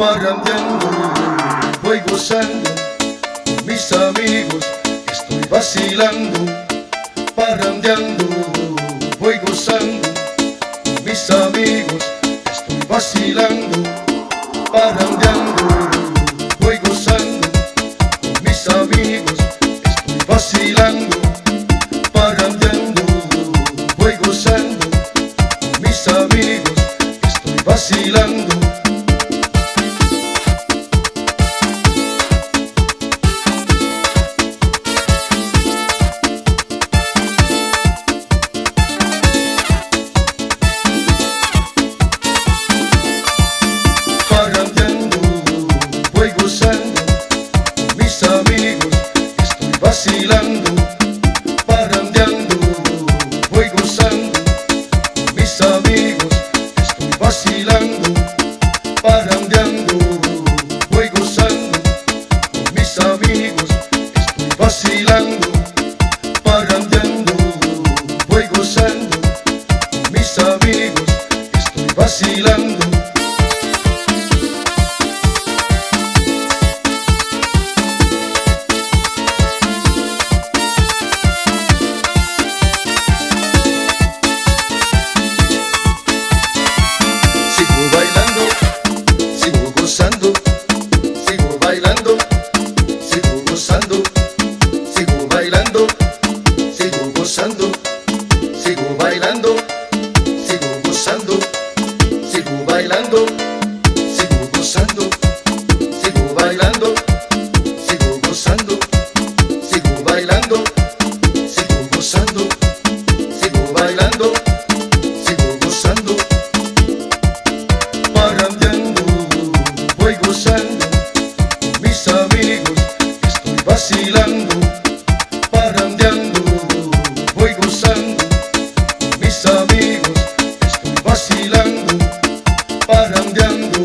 parrandeando, voy gozando con mis amigos, estoy vacilando, parrandeando, voy gozando con mis amigos, estoy vacilando, parrandeando, voy gozando con mis amigos, estoy vacilando, parrandeando, voy gozando con mis amigos, estoy vacilando. Parrandeando, voy gozando con mis amigos, estoy vacilando, parrandeando, voy gozando con mis amigos, estoy vacilando, parrandeando, voy gozando con mis amigos, estoy vacilando, parrandeando, voy gozando con mis amigos, estoy vacilando. Sigo bailando, sigo gozando, sigo bailando, sigo gozando, sigo bailando, sigo gozando, sigo bailando, sigo gozando, sigo bailando, sigo gozando, sigo bailando, sigo gozando, sigo bailando, sigo gozando, sigo bailando, sigo gozando. Parrandeando, voy gozando con mis amigos, estoy vacilando, parrandeando, voy gozando con mis amigos, estoy vacilando, parrandeando,